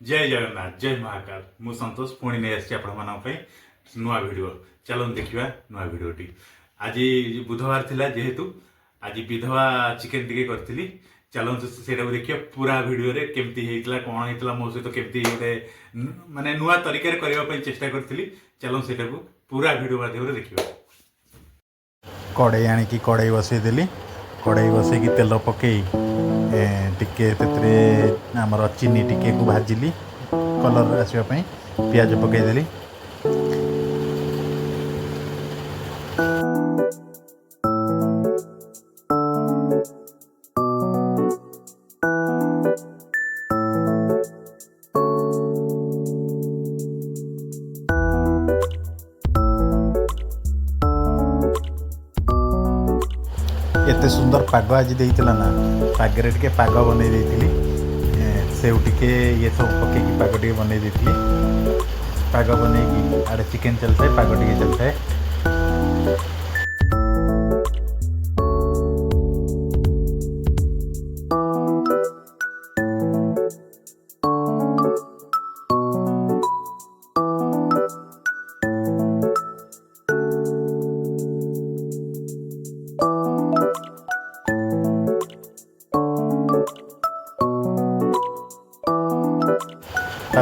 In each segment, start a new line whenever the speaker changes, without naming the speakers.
जय जगन्नाथ जय महाकाल मु संतोष पुणी नहीं आसी नुआ भिड चलो देखा नुआ भिडी आज बुधवार थिला जेहेतु आज विधवा चिकेन टे करी चलते से देखिए पूरा भिडियो केमती होता कौन होता मो सहित केमती गोटे मानने नुआ तरीका करने चेष्टा करी चलो से पूरा भिडियो माध्यम देखिए कड़े आणिकी कड़े बसईदेली कड़े बसई तेल पकई टिके आमर चीनी टिके को भाजिली कलर आसवाई पियाज पकईदेली एते सुंदर पाग आज देइतिला ना पागरे टिके पाग बनै देइतिली सेउ टिके ये सब पके की पाग टिके बनै देइतिली पाग बनै की आड़े चिकन चलता है पाग टिके चलता है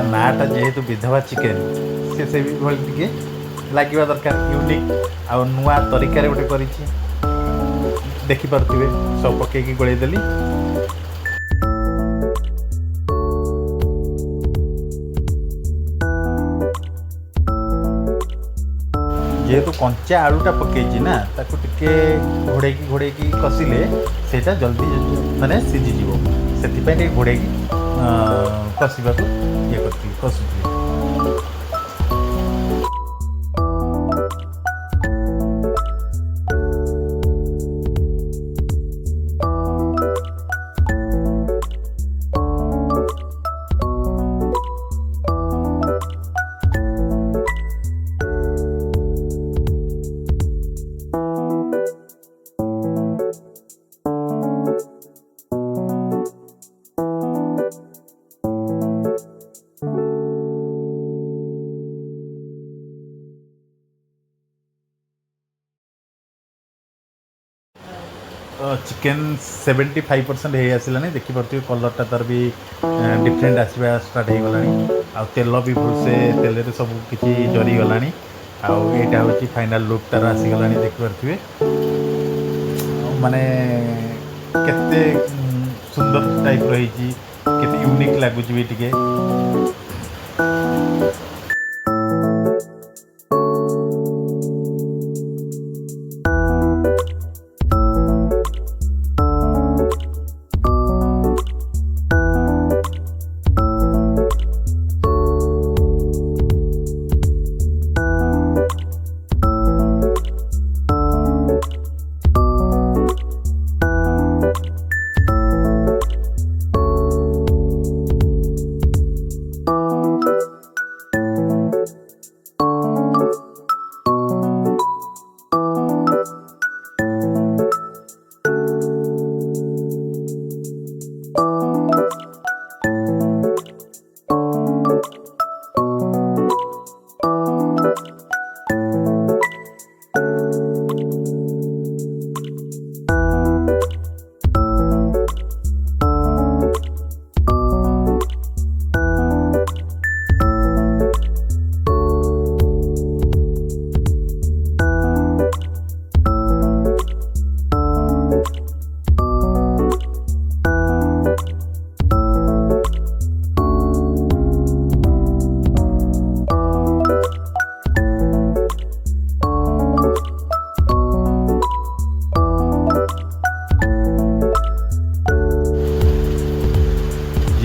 नाटा जेहेतु विधवा चिकेन से भी भाई लगे दरकार यूनिक आ नुआ तरीका गोटे कर देखिपे सब पकईकी गोलैदेली जेहेतु कंचा आलूटा पकई ना ताको टिके घोड़े कषिले सेटा जल्दी माने सीझीज से घोड़े कषा ये करती कषुती चिकेन 75% हो आसलानी देखिपे कलरटा तार भी डिफरेंट आसवा स्टार्ट हो गला तेल भी भलसे तेल सब किसी जरीगला आईटा हूँ फाइनाल लुक तार आसीगला देखिपे माने केते सुंदर टाइप रही केते यूनिक लगुच भी टिके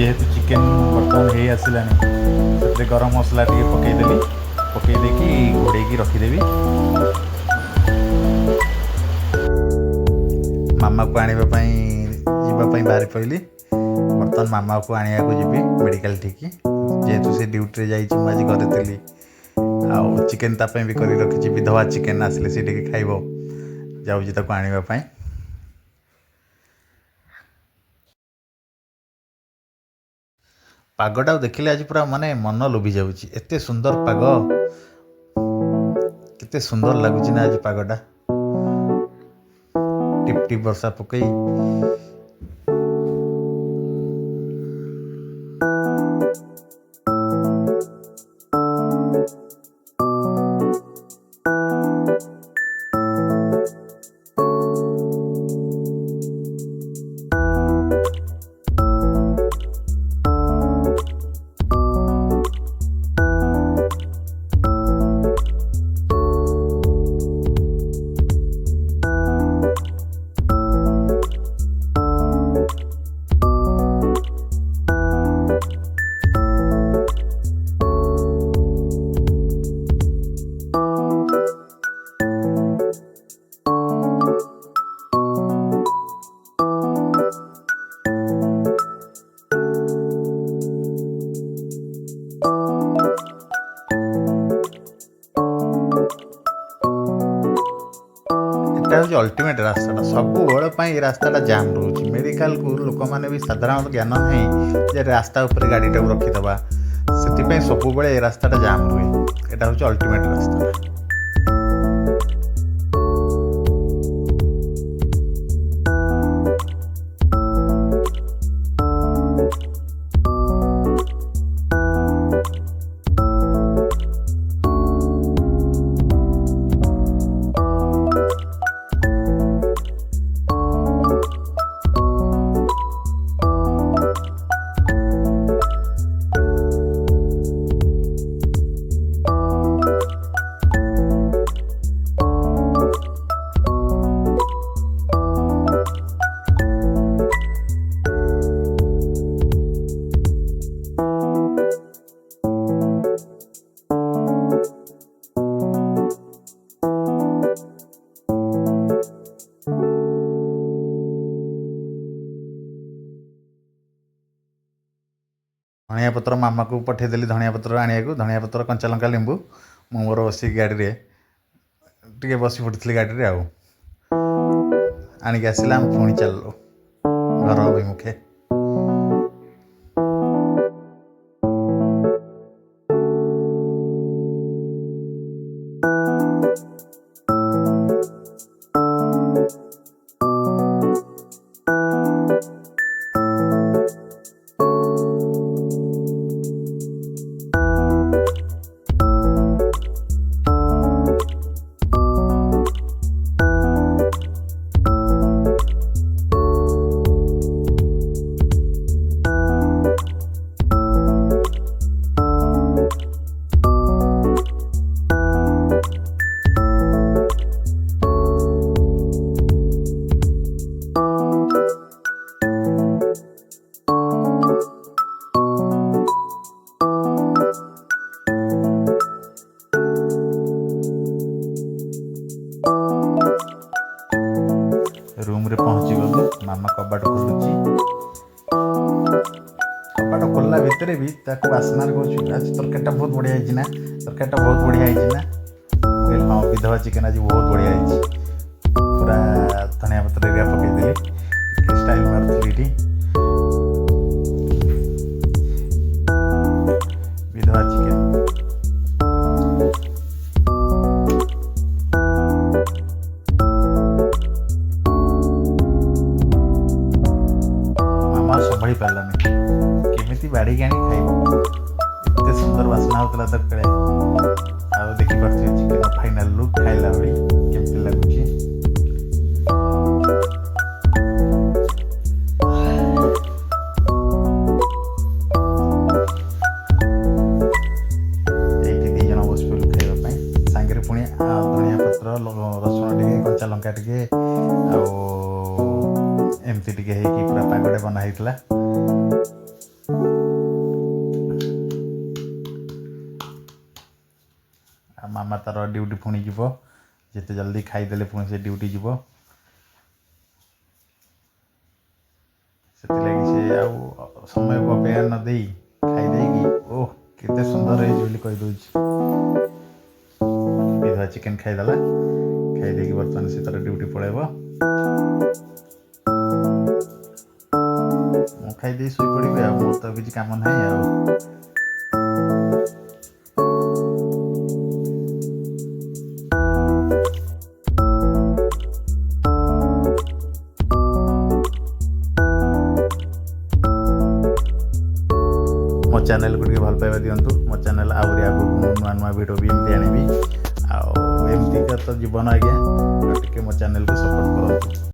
जेहेतु चिकेन बर्तमान हो आसलानी से गरम मसला टे पकईदेकी घोड़े रखीदेवी मामा को आने जावाई बाहर पड़ी बर्तमान मामा को आने को जी मेडिकल ठीक जेहेतु से ड्यूटी जा आज घरे थी आ चिकेन ताप भी कर रखी विधवा चिकेन आसिले से खाइब जाऊँगी आने
पागटा देखिले आज पूरा माने मन लोभी जाउची। एते सुंदर पाग, केते सुंदर लगुची ना आज पागटा। टिप टिप वर्षा पकई हूँ अल्टीमेट रास्ता सब बेल रास्ता जाम रोचे मेडिकल को लोक मैंने भी साधारण ज्ञान नहीं जे रास्ता उपर गाड़ी टाक रखीदबा से सब बेले रास्ता जाम रुए। यहाँ हूँ अल्टीमेट रास्ता। धनिया पत्र मामा को पठेदेली धनिया पत्र आने धनिया पत्र कंचा लंका लेंबू मु मोर बस गाड़ी टे बस पड़ी गाड़ी आणिक आसला पुणी चलू घर अभिमुखे। रूम रे पहुँची गलु मामा कबाट खोलुची कबाट खोलला भितर भी ताको बासना कहूँ आज तरकारीटा बहुत बढ़िया है ना तरकारीटा बहुत बढ़िया है ना कहली हाँ विधवा चिकेन आज बहुत बढ़िया है पूरा धनिया पत्र एरिया पकईदेली स्टाइल मारुली विधवा चिकेन। संभाई पारानी केमी बाड़ी आनी खाइब एत सुंदर बासना होता तरकारे आ देखिपे चिकेन फाइनाल लुक खाइला भाई केमती लगुच। दीजन बस पड़ू खाइबा सांगे पुणी धनिया पत्र रसुण टे कंचा लंका टे एमती टे पूरा पागटे बनाई मामा तार ड्यूटी पुणी जीव जिते जल्दी खाईदे पुणी से ड्यूटी जीव से समय को अपेक्षा न दे खाईदे ओह केते सुंदर है कहीदे विधवा चिकेन खाईदेला खाईदे बर्तमान से तार ड्यूटी पलैब ଖାଇଦେଇ ଶୋଇପଡ଼ିବି ଆଉ, ମୋର ତ କିଛି କାମ ନାହିଁ ଆଉ। ମୋ ଚ୍ୟାନେଲକୁ ଟିକେ ଭଲ ପାଇବା ଦିଅନ୍ତୁ। ମୋ ଚ୍ୟାନେଲ ଆହୁରି ଆଗକୁ ନୂଆ ନୂଆ ଭିଡ଼ିଓ ବି ଏମିତି ଆଣିବି। ଆଉ ଏମିତିକା ତ ଜୀବନ ଆଜ୍ଞା, ଟିକେ ମୋ ଚ୍ୟାନେଲକୁ ସପୋର୍ଟ କରନ୍ତୁ।